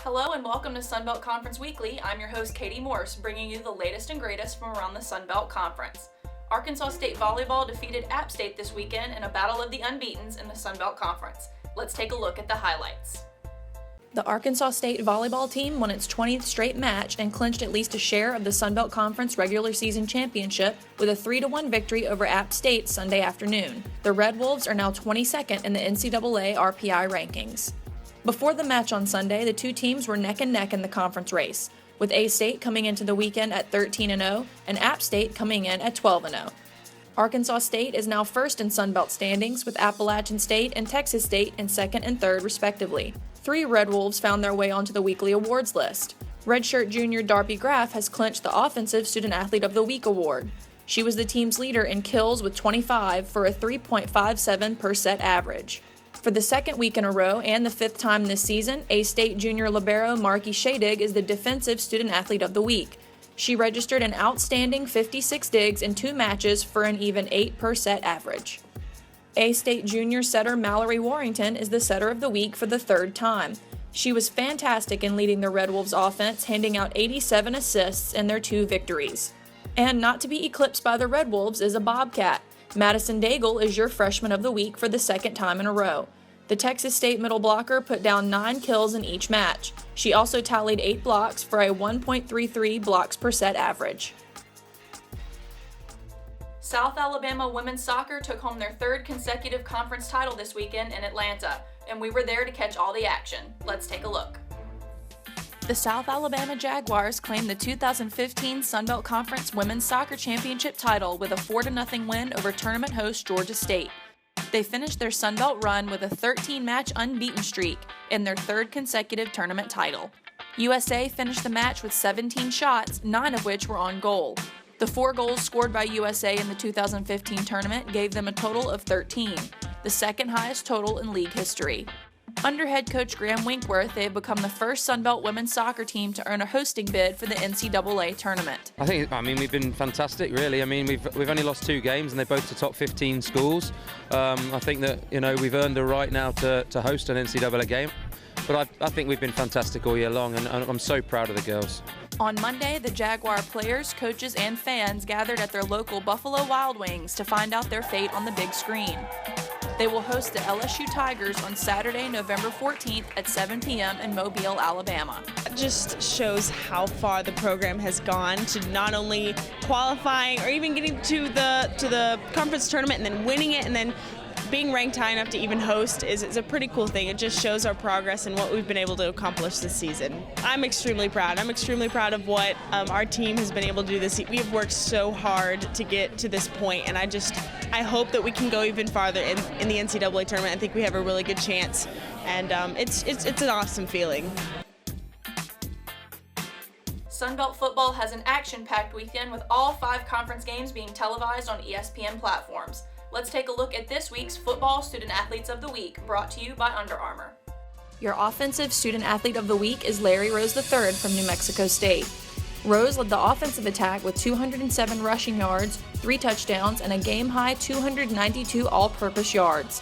Hello and welcome to Sunbelt Conference Weekly. I'm your host, Kati Morse, bringing you the latest and greatest from around the Sunbelt Conference. Arkansas State volleyball defeated App State this weekend in a battle of the unbeatens in the Sunbelt Conference. Let's take a look at the highlights. The Arkansas State volleyball team won its 20th straight match and clinched at least a share of the Sunbelt Conference regular season championship with a 3-1 victory over App State Sunday afternoon. The Red Wolves are now 22nd in the NCAA RPI rankings. Before the match on Sunday, the two teams were neck and neck in the conference race, with A-State coming into the weekend at 13-0 and App State coming in at 12-0. Arkansas State is now first in Sunbelt standings, with Appalachian State and Texas State in second and third respectively. 3 Red Wolves found their way onto the weekly awards list. Redshirt junior Darby Graff has clinched the Offensive Student Athlete of the Week award. She was the team's leader in kills with 25 for a 3.57 per set average. For the second week in a row and the 5th time this season, A-State junior libero Marky Shadig is the Defensive Student Athlete of the Week. She registered an outstanding 56 digs in 2 matches for an even 8 per set average. A-State junior setter Mallory Warrington is the Setter of the Week for the 3rd time. She was fantastic in leading the Red Wolves offense, handing out 87 assists in their 2 victories. And not to be eclipsed by the Red Wolves is a Bobcat. Madison Daigle is your Freshman of the Week for the 2nd time in a row. The Texas State middle blocker put down 9 kills in each match. She also tallied 8 blocks for a 1.33 blocks per set average. South Alabama women's soccer took home their 3rd consecutive conference title this weekend in Atlanta, and we were there to catch all the action. Let's take a look. The South Alabama Jaguars claimed the 2015 Sunbelt Conference Women's Soccer Championship title with a 4-0 win over tournament host Georgia State. They finished their Sunbelt run with a 13-match unbeaten streak in their 3rd consecutive tournament title. USA finished the match with 17 shots, 9 of which were on goal. The 4 goals scored by USA in the 2015 tournament gave them a total of 13, the 2nd highest total in league history. Under head coach Graham Winkworth, they have become the first Sunbelt women's soccer team to earn a hosting bid for the NCAA tournament. We've been fantastic, really. We've only lost 2 games, and they're both to top 15 schools. I think that we've earned a right now to host an NCAA game. But I think we've been fantastic all year long, and I'm so proud of the girls. On Monday, the Jaguar players, coaches, and fans gathered at their local Buffalo Wild Wings to find out their fate on the big screen. They will host the LSU Tigers on Saturday, November 14th at 7 p.m. in Mobile, Alabama. It just shows how far the program has gone to not only qualifying or even getting to the conference tournament and then winning it and then being ranked high enough to even host is a pretty cool thing. It just shows our progress and what we've been able to accomplish this season. I'm extremely proud. I'm extremely proud of what our team has been able to do this. We have worked so hard to get to this point, and I hope that we can go even farther in the NCAA tournament. I think we have a really good chance, and it's an awesome feeling. Sunbelt football has an action-packed weekend with all 5 conference games being televised on ESPN platforms. Let's take a look at this week's Football Student Athletes of the Week, brought to you by Under Armour. Your Offensive Student Athlete of the Week is Larry Rose III from New Mexico State. Rose led the offensive attack with 207 rushing yards, 3 touchdowns, and a game-high 292 all-purpose yards.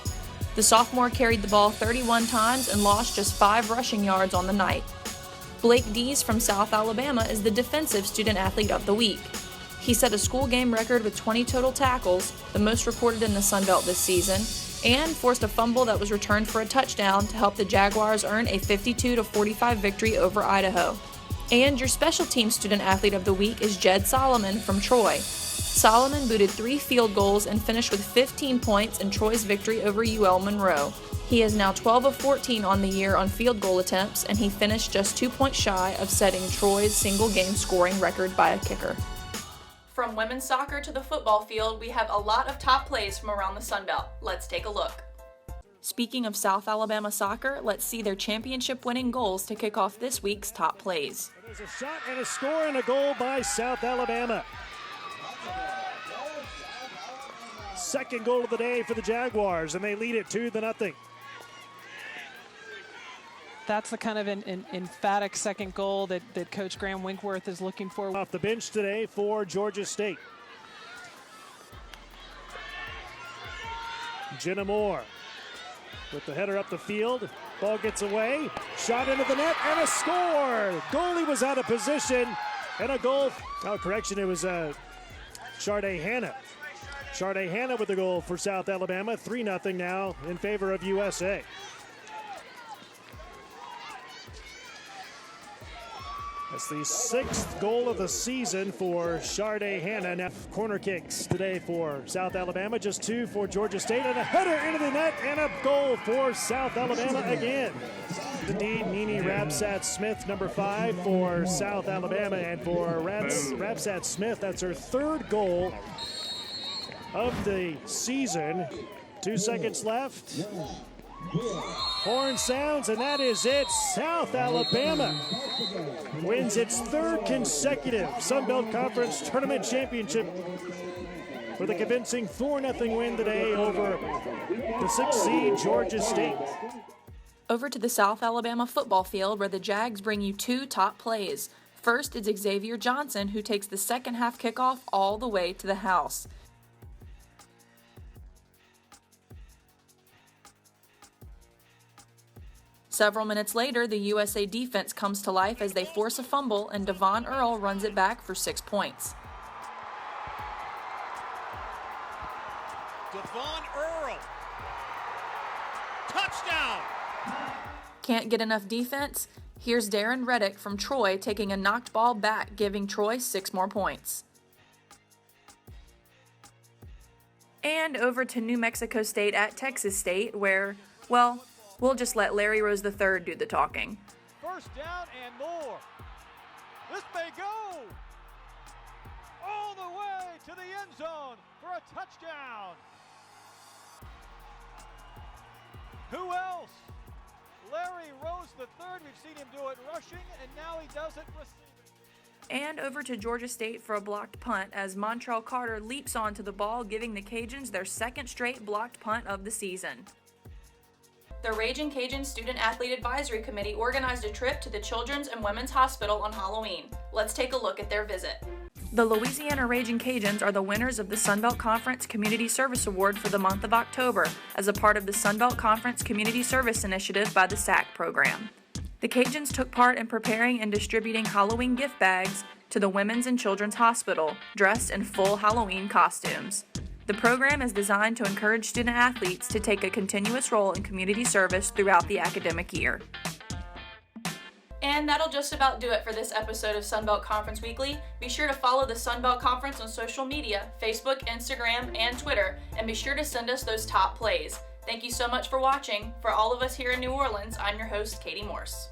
The sophomore carried the ball 31 times and lost just 5 rushing yards on the night. Blake Dees from South Alabama is the Defensive Student Athlete of the Week. He set a school game record with 20 total tackles, the most recorded in the Sun Belt this season, and forced a fumble that was returned for a touchdown to help the Jaguars earn a 52-45 victory over Idaho. And your Special Teams Student Athlete of the Week is Jed Solomon from Troy. Solomon booted 3 field goals and finished with 15 points in Troy's victory over UL Monroe. He is now 12 of 14 on the year on field goal attempts, and he finished just 2 points shy of setting Troy's single-game scoring record by a kicker. From women's soccer to the football field, we have a lot of top plays from around the Sun Belt. Let's take a look. Speaking of South Alabama soccer, let's see their championship-winning goals to kick off this week's top plays. There's a shot and a score and a goal by South Alabama. 2nd goal of the day for the Jaguars, and they lead it 2-0. That's the kind of an emphatic 2nd goal that Coach Graham Winkworth is looking for. Off the bench today for Georgia State. Jenna Moore with the header up the field. Ball gets away, shot into the net, and a score! Goalie was out of position, and a goal. Oh, correction, it was Sharday Hanna. Sharday Hanna with the goal for South Alabama. 3-0 now in favor of USA. That's the 6th goal of the season for Sharday Hanna. Now corner kicks today for South Alabama, just 2 for Georgia State, and a header into the net and a goal for South Alabama again. Indeed, Nini Rabsat-Smith, number 5 for South Alabama, and for Rabsat-Smith, that's her 3rd goal of the season. 2 seconds left. Horn sounds, and that is it. South Alabama wins its 3rd consecutive Sun Belt Conference Tournament Championship with a convincing 4-0 win today over the 6th seed Georgia State. Over to the South Alabama football field where the Jags bring you 2 top plays. First is Xavier Johnson, who takes the second half kickoff all the way to the house. Several minutes later, the USA defense comes to life as they force a fumble, and Devon Earl runs it back for 6 points. Devon Earl, touchdown! Can't get enough defense? Here's Darren Reddick from Troy taking a knocked ball back, giving Troy 6 more points. And over to New Mexico State at Texas State, where, well, we'll just let Larry Rose III do the talking. First down and more. This may go all the way to the end zone for a touchdown. Who else? Larry Rose III. We've seen him do it rushing, and now he does it receiving. And over to Georgia State for a blocked punt as Montrell Carter leaps onto the ball, giving the Cajuns their 2nd straight blocked punt of the season. The Ragin' Cajun Student Athlete Advisory Committee organized a trip to the Children's and Women's Hospital on Halloween. Let's take a look at their visit. The Louisiana Ragin' Cajuns are the winners of the Sun Belt Conference Community Service Award for the month of October as a part of the Sun Belt Conference Community Service Initiative by the SAAC program. The Cajuns took part in preparing and distributing Halloween gift bags to the Women's and Children's Hospital, dressed in full Halloween costumes. The program is designed to encourage student athletes to take a continuous role in community service throughout the academic year. And that'll just about do it for this episode of Sunbelt Conference Weekly. Be sure to follow the Sunbelt Conference on social media, Facebook, Instagram, and Twitter, and be sure to send us those top plays. Thank you so much for watching. For all of us here in New Orleans, I'm your host, Kati Morse.